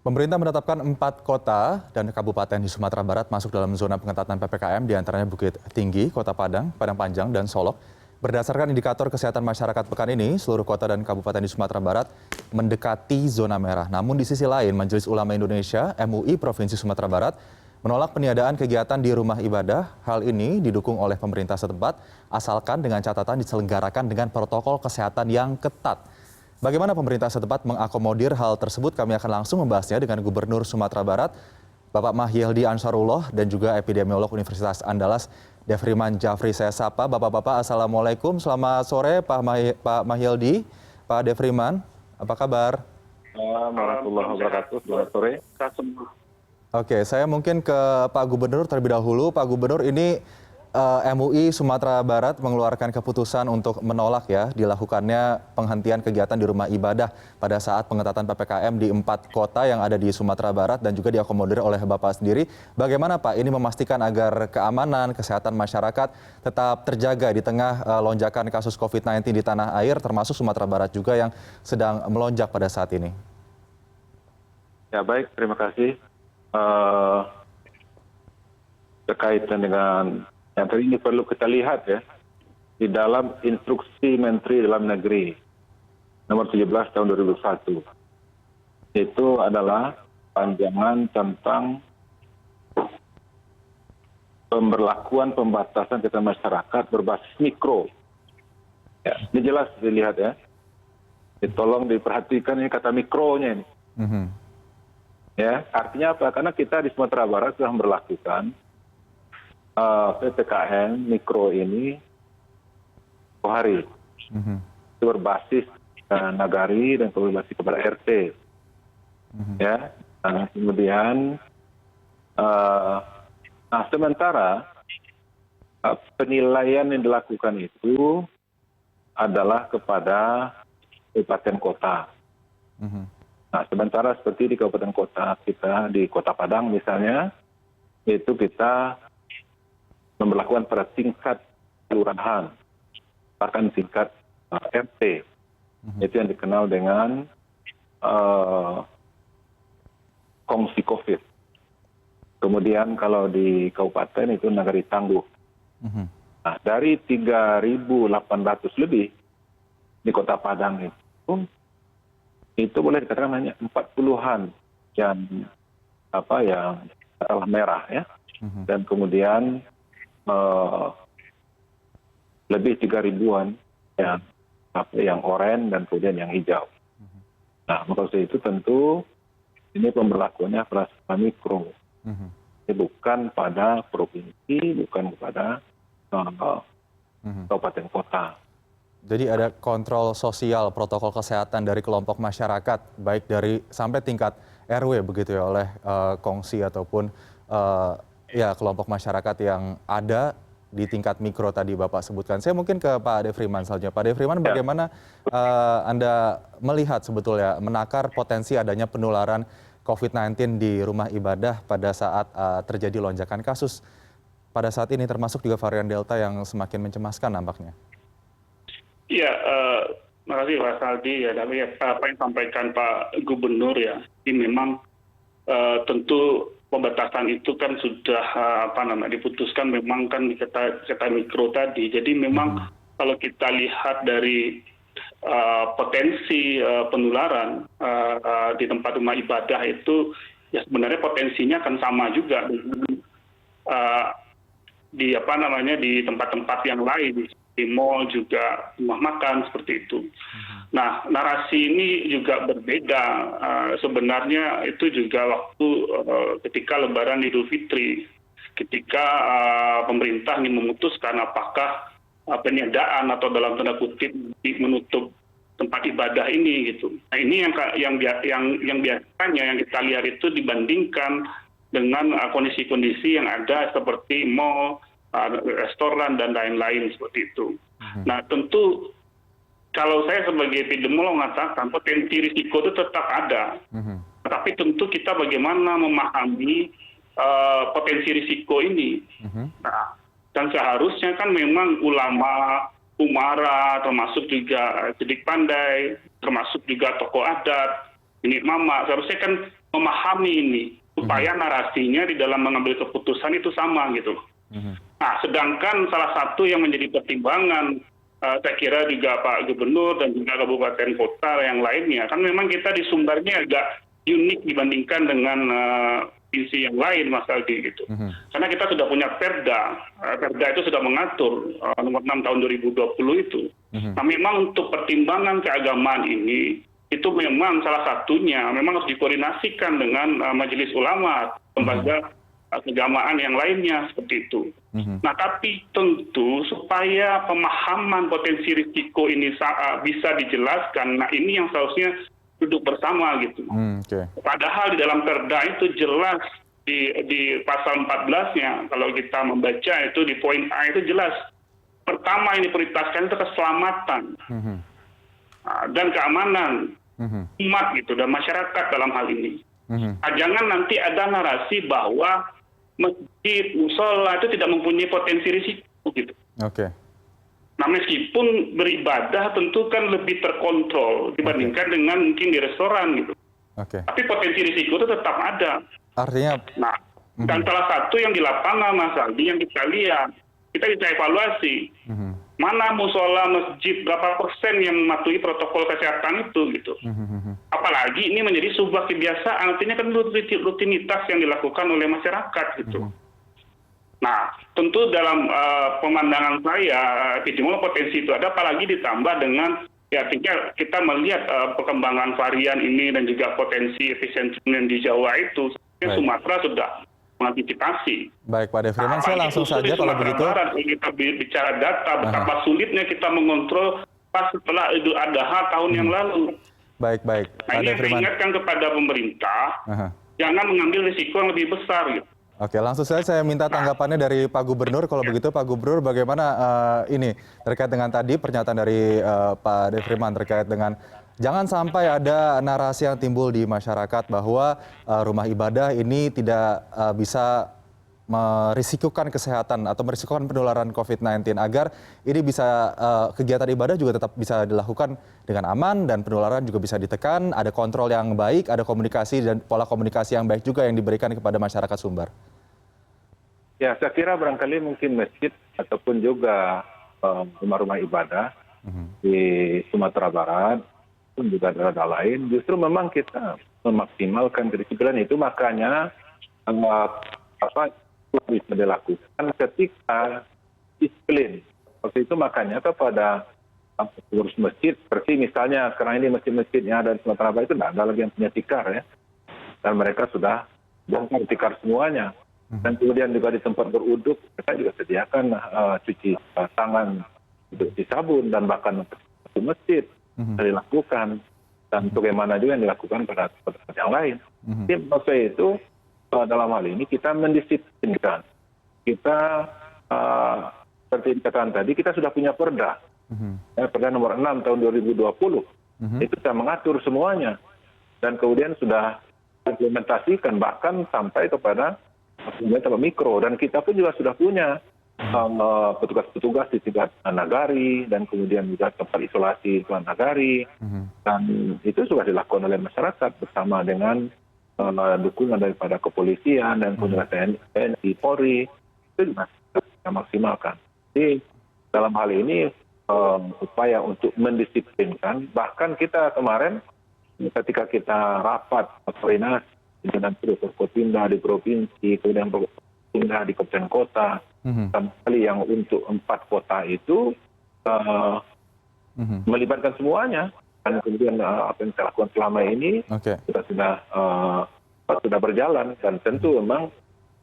Pemerintah menetapkan 4 kota dan kabupaten di Sumatera Barat masuk dalam zona pengetatan PPKM, diantaranya Bukit Tinggi, Kota Padang, Padang Panjang, dan Solok. Berdasarkan indikator kesehatan masyarakat pekan ini, seluruh kota dan kabupaten di Sumatera Barat mendekati zona merah. Namun di sisi lain, Majelis Ulama Indonesia (MUI) Provinsi Sumatera Barat menolak peniadaan kegiatan di rumah ibadah. Hal ini didukung oleh pemerintah setempat, asalkan dengan catatan diselenggarakan dengan protokol kesehatan yang ketat. Bagaimana pemerintah setempat mengakomodir hal tersebut? Kami akan langsung membahasnya dengan Gubernur Sumatera Barat, Bapak Mahyildi Ansarullah, dan juga epidemiolog Universitas Andalas, Devriman Jafri. Saya sapa Bapak-Bapak, Assalamualaikum. Selamat sore Pak Mahyildi, Pak Devriman. Apa kabar? Warahmatullahi wabarakatuh. Selamat sore. Oke, saya mungkin ke Pak Gubernur terlebih dahulu. Pak Gubernur, ini MUI Sumatera Barat mengeluarkan keputusan untuk menolak dilakukannya penghentian kegiatan di rumah ibadah pada saat pengetatan PPKM di 4 kota yang ada di Sumatera Barat dan juga diakomodir oleh Bapak sendiri. Bagaimana Pak ini memastikan agar keamanan, kesehatan masyarakat tetap terjaga di tengah lonjakan kasus COVID-19 di tanah air, termasuk Sumatera Barat juga yang sedang melonjak pada saat ini? Ya baik, terima kasih. Berkaitan dengan yang tadi ini perlu kita lihat ya, di dalam instruksi Menteri Dalam Negeri nomor 17 tahun 2001, itu adalah panjangan tentang pemberlakuan pembatasan kegiatan masyarakat berbasis mikro. Ya, ini jelas dilihat ya. Tolong diperhatikan ini kata mikronya ini. Ya, artinya apa? Karena kita di Sumatera Barat sudah memberlakukan PPKM mikro ini hari. Itu berbasis nagari dan berbasis kepada RT. Ya, nah, kemudian sementara penilaian yang dilakukan itu adalah kepada kabupaten kota. Nah, sementara seperti di kabupaten kota kita, di Kota Padang misalnya, itu kita memperlakukan pada tingkat kelurahan, bahkan tingkat RT. Itu yang dikenal dengan kongsi COVID. Kemudian kalau di kabupaten itu Nagari Tangguh. Nah, dari 3.800 lebih di Kota Padang itu boleh dikatakan hanya 40-an yang adalah merah ya, dan kemudian lebih 3.000-an yang oranye dan kemudian yang hijau. Nah, maksud itu tentu ini pemberlakuannya pada skala mikro, bukan pada provinsi, bukan kepada kabupaten kota. Jadi ada kontrol sosial, protokol kesehatan dari kelompok masyarakat, baik dari sampai tingkat RW begitu ya, oleh kongsi ataupun kelompok masyarakat yang ada di tingkat mikro tadi Bapak sebutkan. Saya mungkin ke Pak Devriman saja. Pak Devriman, bagaimana Anda melihat sebetulnya menakar potensi adanya penularan COVID-19 di rumah ibadah pada saat terjadi lonjakan kasus pada saat ini, termasuk juga varian Delta yang semakin mencemaskan nampaknya? Iya, terima kasih Pak Saldi. Ya, tapi apa yang disampaikan Pak Gubernur ya, ini memang tentu pembatasan itu kan sudah diputuskan memang kan di kata mikro tadi. Jadi memang kalau kita lihat dari potensi penularan di tempat rumah ibadah itu ya sebenarnya potensinya akan sama juga di di tempat-tempat yang lain, di mall juga, rumah makan seperti itu. Nah, narasi ini juga berbeda. Sebenarnya itu juga waktu ketika Lebaran Idul Fitri, ketika pemerintah ingin memutuskan apakah peniadaan atau dalam tanda kutip menutup tempat ibadah ini gitu. Nah, ini yang biasanya yang kita lihat itu dibandingkan dengan kondisi-kondisi yang ada seperti mall, restoran dan lain-lain seperti itu. Nah, tentu kalau saya sebagai epidemiolog mengatakan potensi risiko itu tetap ada. Tapi tentu kita bagaimana memahami potensi risiko ini. Nah, dan seharusnya kan memang ulama, umara, termasuk juga Cedik Pandai, termasuk juga tokoh adat, ini mama, seharusnya kan memahami ini supaya narasinya di dalam mengambil keputusan itu sama gitu. Nah, sedangkan salah satu yang menjadi pertimbangan saya kira juga Pak Gubernur dan juga kabupaten kota yang lainnya, kan memang kita di Sumbarnya agak unik dibandingkan dengan provinsi yang lain, Mas Aldi gitu. Karena kita sudah punya Perda, Perda itu sudah mengatur nomor 6 tahun 2020 itu. Nah, memang untuk pertimbangan keagamaan ini itu memang salah satunya memang harus dikoordinasikan dengan Majelis Ulama, lembaga keagamaan yang lainnya seperti itu. Nah, tapi tentu supaya pemahaman potensi risiko ini bisa dijelaskan, nah ini yang seharusnya duduk bersama gitu. Padahal di dalam Perda itu jelas di pasal 14-nya, kalau kita membaca itu di poin A itu jelas. Pertama yang diprioritaskan itu keselamatan dan keamanan umat gitu dan masyarakat dalam hal ini. Jangan nanti ada narasi bahwa masjid, musola itu tidak mempunyai potensi risiko gitu. Nah, meskipun beribadah tentu kan lebih terkontrol dibandingkan dengan mungkin di restoran gitu. Tapi potensi risiko itu tetap ada. Artinya, nah, dan salah satu yang di lapangan, Mas Aldi, yang kita lihat, kita bisa evaluasi mana musola, masjid, berapa persen yang mematuhi protokol kesehatan itu gitu. Apalagi ini menjadi sebuah kebiasaan, artinya kan rutinitas yang dilakukan oleh masyarakat gitu. Nah, tentu dalam pemandangan saya, epidemiologi potensi itu ada, apalagi ditambah dengan ya artinya kita melihat perkembangan varian ini dan juga potensi epicentrum di Jawa itu, Sumatera sudah mengantisipasi. Baik, Pak Devriman, saya langsung saja kalau begitu. Barat, kita bicara data, betapa sulitnya kita mengontrol pas setelah Idul Adha tahun yang lalu. Baik, Nah, ini yang diingatkan kepada pemerintah, jangan mengambil risiko yang lebih besar gitu. Oke, langsung saja saya minta tanggapannya dari Pak Gubernur. Kalau begitu, Pak Gubernur, bagaimana ini terkait dengan tadi pernyataan dari Pak Devriman terkait dengan jangan sampai ada narasi yang timbul di masyarakat bahwa rumah ibadah ini tidak bisa merisikokan kesehatan atau merisikokan penularan COVID-19 agar ini bisa kegiatan ibadah juga tetap bisa dilakukan dengan aman dan penularan juga bisa ditekan, ada kontrol yang baik, ada komunikasi dan pola komunikasi yang baik juga yang diberikan kepada masyarakat Sumbar. Ya, saya kira barangkali mungkin masjid ataupun juga rumah-rumah ibadah di Sumatera Barat pun juga daerah lain, justru memang kita memaksimalkan kedisiplinan itu, makanya bisa dilakukan ketika disiplin. Waktu itu makanya kepada pengurus masjid, seperti misalnya sekarang ini masjid-masjidnya ada di Sumatera Barat itu tidak ada lagi yang punya tikar ya, dan mereka sudah bongkar tikar semuanya. Dan kemudian juga di tempat beruduk kita juga sediakan cuci tangan, cuci sabun, dan bahkan di masjid dilakukan, dan bagaimana juga yang dilakukan pada tempat yang lain. Jadi maksud itu dalam hal ini kita mendisiplinkan. Kita seperti dikatakan tadi, kita sudah punya Perda. Perda nomor 6 tahun 2020. Itu sudah mengatur semuanya. Dan kemudian sudah implementasikan bahkan sampai kepada mikro. Dan kita pun juga sudah punya petugas-petugas di tingkat nagari dan kemudian juga tempat isolasi tuan nagari. Dan itu sudah dilakukan oleh masyarakat bersama dengan dukungan daripada kepolisian dan kemudian TNI, Polri, itu juga kita maksimalkan. Jadi dalam hal ini upaya untuk mendisiplinkan, bahkan kita kemarin ketika kita rapat koordinasi dengan Forkopimda di provinsi, kemudian Forkopimda di kabupaten kota, kali yang untuk 4 kota itu melibatkan semuanya. Dan kemudian apa yang kita lakukan selama ini kita sudah berjalan, dan tentu memang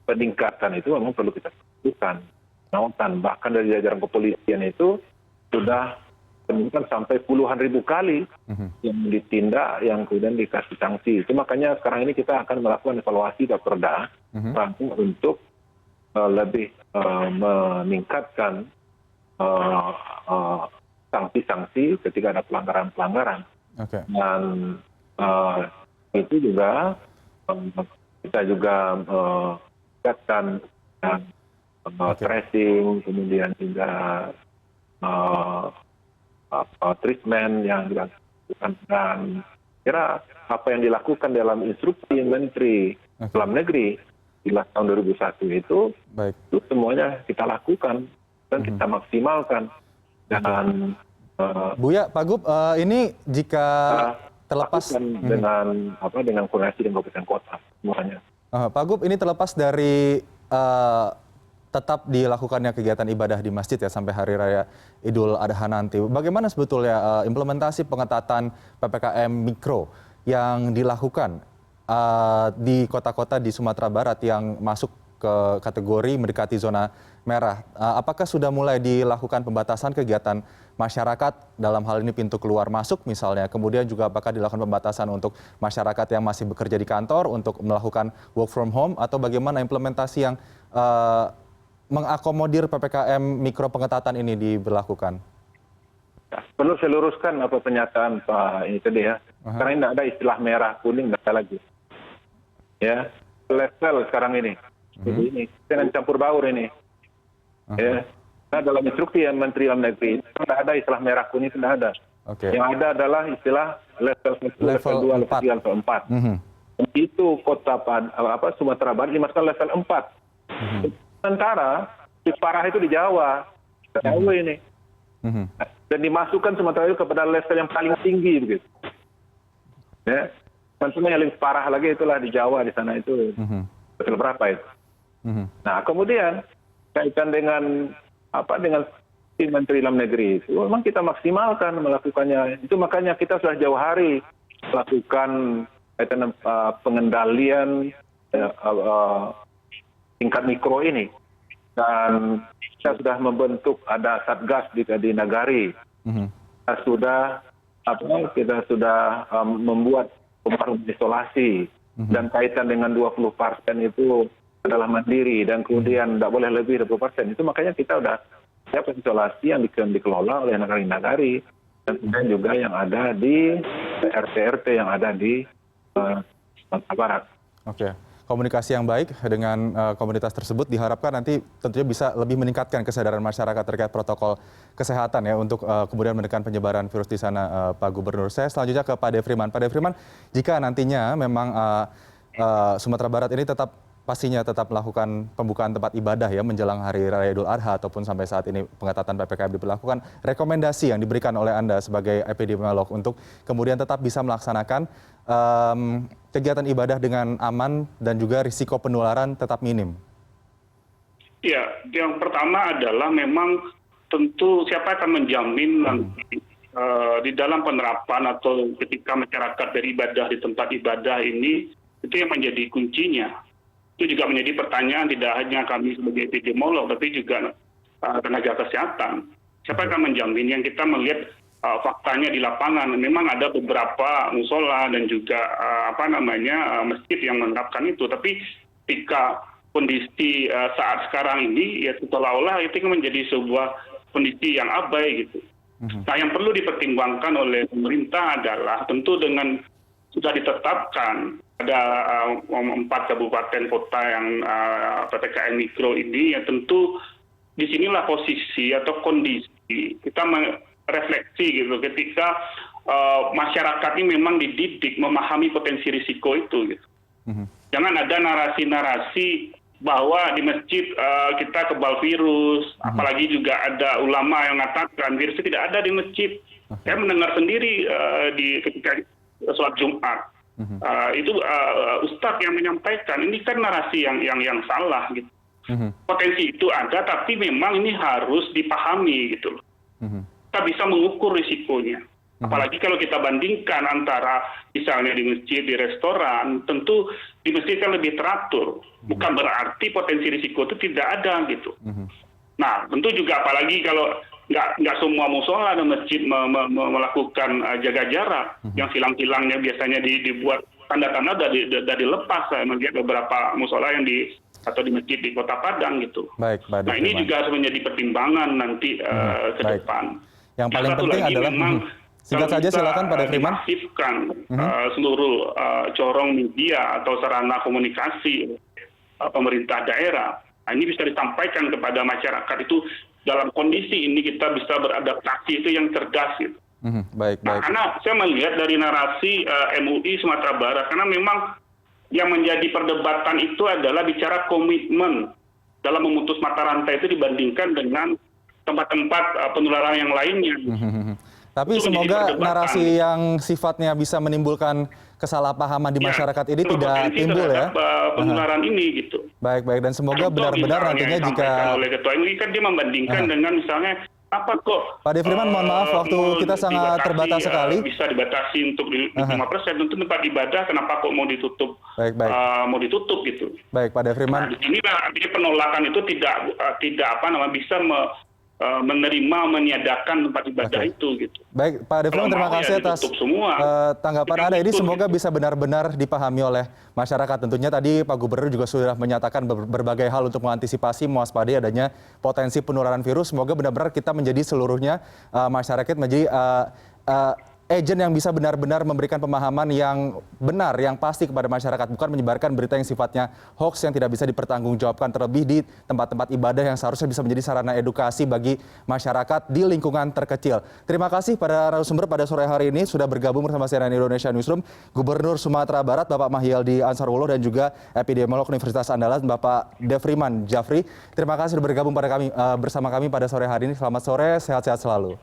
peningkatan itu memang perlu kita lakukan. Bahkan dari jajaran kepolisian itu sudah meningkat sampai puluhan ribu kali yang ditindak, yang kemudian dikasih sanksi. Itu makanya sekarang ini kita akan melakukan evaluasi ke Perda untuk lebih meningkatkan sanksi-sanksi ketika ada pelanggaran-pelanggaran. Dan itu juga kita juga meningkatkan tracing, kemudian juga treatment yang dilakukan, dan kira apa yang dilakukan dalam instruksi Menteri Dalam Negeri 11 tahun 2001 itu semuanya kita lakukan dan kita maksimalkan. Dan Buya, Pak Gub, ini jika terlepas dengan koordinasi dengan kabupaten kota semuanya. Pak Gub, ini terlepas dari tetap dilakukannya kegiatan ibadah di masjid ya sampai Hari Raya Idul Adha nanti. Bagaimana sebetulnya implementasi pengetatan PPKM Mikro yang dilakukan di kota-kota di Sumatera Barat yang masuk ke kategori mendekati zona merah? Apakah sudah mulai dilakukan pembatasan kegiatan masyarakat dalam hal ini pintu keluar masuk misalnya? Kemudian juga apakah dilakukan pembatasan untuk masyarakat yang masih bekerja di kantor untuk melakukan work from home? Atau bagaimana implementasi yang mengakomodir PPKM Mikro pengetatan ini diberlakukan? Perlu saya luruskan apa pernyataan Pak ini tadi ya. Karena tidak ada istilah merah, kuning, tidak ada lagi. Ya, level sekarang ini. Ini dengan campur baur ini. Ya. Nah, dalam instruksi yang Menteri Dalam Negeri tidak ada istilah merah kuning, tidak ada. Yang ada adalah istilah level 1, level 2, level 3, level 4. Itu kota Sumatera Barat dimasukkan level 4. Sementara parah itu di Jawa, Jawa ini. Dan dimasukkan Sumatera itu kepada level yang paling tinggi begitu. Ya. Tentunya yang lebih parah lagi itulah di Jawa, di sana itu level berapa itu. Nah, kemudian kaitan dengan Menteri Dalam Negeri itu memang kita maksimalkan melakukannya. Itu makanya kita sudah jauh hari melakukan pengendalian tingkat mikro ini. Dan kita sudah membentuk ada satgas di Nagari. Kita sudah membuat rumah isolasi. Dan kaitan dengan 20% itu adalah mandiri dan kemudian tidak boleh lebih 20%. Itu makanya kita sudah siap isolasi yang dikelola oleh Nagari dan kemudian juga yang ada di RT-RT yang ada di Sumatera Barat. Komunikasi yang baik dengan komunitas tersebut diharapkan nanti tentunya bisa lebih meningkatkan kesadaran masyarakat terkait protokol kesehatan ya untuk kemudian menekan penyebaran virus di sana, Pak Gubernur. Saya selanjutnya ke Pak Defriman. Pak Defriman, jika nantinya memang Sumatera Barat ini pastinya tetap melakukan pembukaan tempat ibadah ya menjelang Hari Raya Idul Adha ataupun sampai saat ini pengetatan PPKM diberlakukan, rekomendasi yang diberikan oleh Anda sebagai epidemiolog untuk kemudian tetap bisa melaksanakan kegiatan ibadah dengan aman dan juga risiko penularan tetap minim? Ya, yang pertama adalah memang tentu siapa akan menjamin nanti di dalam penerapan atau ketika masyarakat beribadah di tempat ibadah ini, itu yang menjadi kuncinya. Itu juga menjadi pertanyaan tidak hanya kami sebagai epidemiolog, tapi juga tenaga kesehatan. Siapa akan menjamin? Yang kita melihat faktanya di lapangan, memang ada beberapa musola dan juga masjid yang menerapkan itu. Tapi ketika kondisi saat sekarang ini, ya seolah-olah itu menjadi sebuah kondisi yang abai gitu. Nah, yang perlu dipertimbangkan oleh pemerintah adalah tentu dengan sudah ditetapkan ada 4 kabupaten kota yang PPKM Mikro ini, ya tentu disinilah posisi atau kondisi kita refleksi gitu ketika masyarakat ini memang dididik memahami potensi risiko itu gitu. Jangan ada narasi-narasi bahwa di masjid kita kebal virus, apalagi juga ada ulama yang mengatakan virus itu tidak ada di masjid. Saya mendengar sendiri ketika sholat Jumat. Itu Ustadz yang menyampaikan, ini kan narasi yang salah gitu. Potensi itu ada, tapi memang ini harus dipahami gitu loh. Kita bisa mengukur risikonya. Apalagi kalau kita bandingkan antara misalnya di masjid, di restoran, tentu di masjid kan lebih teratur. Bukan berarti potensi risiko itu tidak ada gitu. Nah, tentu juga apalagi kalau nggak semua musola dan masjid melakukan jaga jarak. Yang silang-silangnya biasanya dibuat tanda-tanda dari dilepas. Saya melihat beberapa musola yang di masjid di Kota Padang gitu. Baik, nah, ini juga harus menjadi pertimbangan nanti ke depan. Yang paling penting adalah singkat saja silakan Pak Defriman. Mengaktifkan seluruh corong media atau sarana komunikasi pemerintah daerah. Nah, ini bisa disampaikan kepada masyarakat itu dalam kondisi ini kita bisa beradaptasi itu yang cerdas gitu. Baik, Nah, baik. karena saya melihat dari narasi MUI Sumatera Barat, karena memang yang menjadi perdebatan itu adalah bicara komitmen dalam memutus mata rantai itu dibandingkan dengan tempat-tempat penularan yang lainnya. Tapi Itu menjadi semoga perdebatan. narasi yang sifatnya bisa menimbulkan kesalahpahaman di Ya, masyarakat ini tidak berpotensi timbul ya. terhadap, penularan ini gitu. Baik, baik. Dan semoga Contoh benar-benar misalnya nantinya yang jika disampaikan oleh ketua MUI kan dia membandingkan dengan misalnya apa kok Pak Devriman, mohon maaf, waktu mau kita sangat dibatasi, terbatas sekali. bisa dibatasi untuk 5%, tentu tempat ibadah kenapa kok mau ditutup, Baik, baik. mau ditutup gitu. Baik, Pak Nah, Devriman. di sinilah artinya penolakan itu tidak bisa menerima meniadakan tempat ibadah itu gitu. Baik, Pak Devriman, Kalau terima mau ya kasih atas ditutup semua. tanggapan Tidak Anda ini. gitu, Semoga gitu. bisa benar-benar dipahami oleh masyarakat. Tentunya tadi Pak Gubernur juga sudah menyatakan berbagai hal untuk mengantisipasi mewaspadai adanya potensi penularan virus. Semoga benar-benar kita menjadi seluruhnya masyarakat menjadi agent yang bisa benar-benar memberikan pemahaman yang benar, yang pasti kepada masyarakat, bukan menyebarkan berita yang sifatnya hoax yang tidak bisa dipertanggungjawabkan, terlebih di tempat-tempat ibadah yang seharusnya bisa menjadi sarana edukasi bagi masyarakat di lingkungan terkecil. Terima kasih pada narasumber pada sore hari ini sudah bergabung bersama CNN Indonesia Newsroom, Gubernur Sumatera Barat Bapak Mahyildi Ansarullah dan juga epidemiolog Universitas Andalas Bapak Devriman Jafri. Terima kasih sudah bergabung bersama kami pada sore hari ini. Selamat sore, sehat-sehat selalu.